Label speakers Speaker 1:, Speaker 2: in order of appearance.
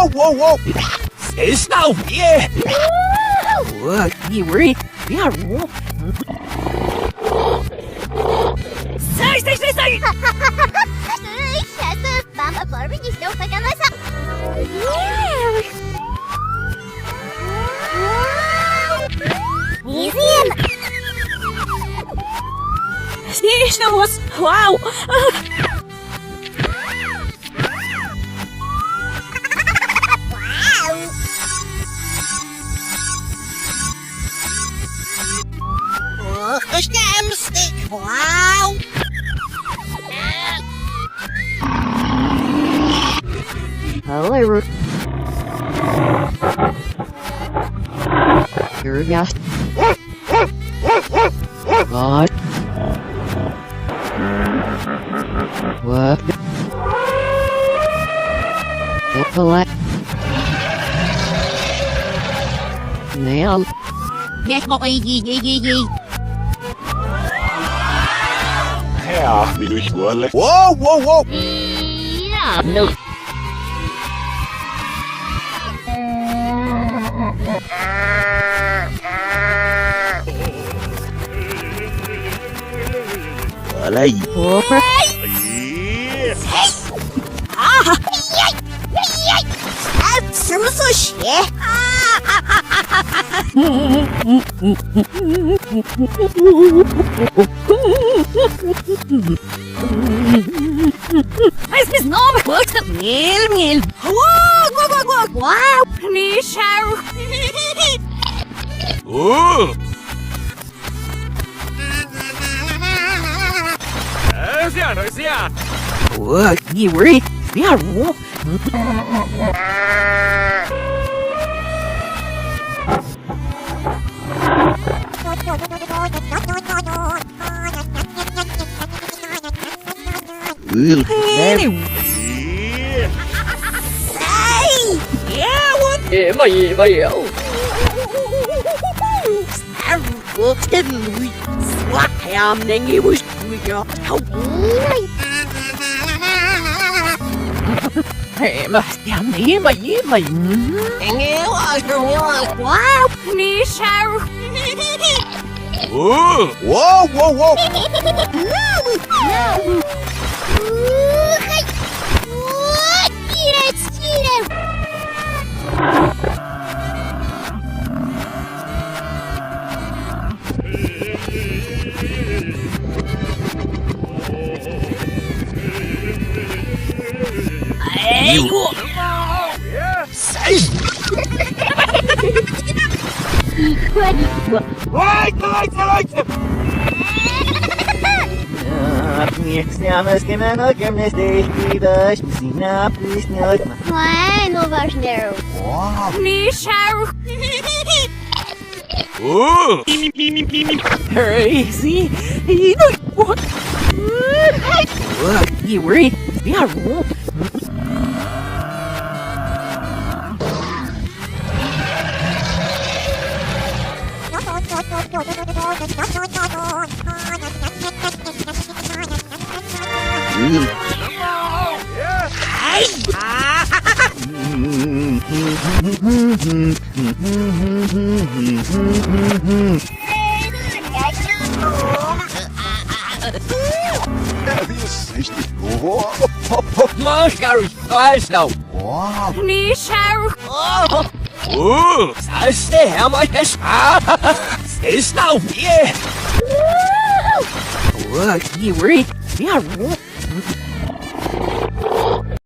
Speaker 1: whoa, whoa. It's now here.
Speaker 2: What? You worried? Yeah. Sorry.
Speaker 3: Сейчас мама Барби все поголоса. Изин!
Speaker 2: Смешно вас! Вау!
Speaker 3: Ох, кошкамстик! Вау!
Speaker 2: Hello. You're a guest. God. What? What? Now.
Speaker 3: Yes, boy,
Speaker 1: Ja, wie durch Gurle. Whoa, whoa, whoa.
Speaker 3: Yeah, no.
Speaker 1: Alay.
Speaker 2: Over.
Speaker 3: Сумасшедший!
Speaker 2: Weiß bis noch mal kurz. Mehl.
Speaker 3: Wow!
Speaker 2: Michał.
Speaker 1: Oh. Sia.
Speaker 2: What? You worried? Yeah. Anyway. Yeah, what?
Speaker 4: Yeah, mày
Speaker 2: What am nên yêu cho không mà làm gì mà
Speaker 3: Nghe ơi,
Speaker 2: wow đi sao
Speaker 1: Oh. Whoa, whoa, whoa.
Speaker 3: Ой, ну важнее.
Speaker 2: Michał.
Speaker 1: Oh.
Speaker 2: Crazy. You know what? What? You worried? Yeah.
Speaker 1: Das ist richtig. Oh.
Speaker 4: Gary, weiß noch.
Speaker 1: Wow.
Speaker 2: Michał.
Speaker 1: Oh.
Speaker 4: Das der Herr mal
Speaker 1: It's now here.
Speaker 2: What? You worried? Yeah.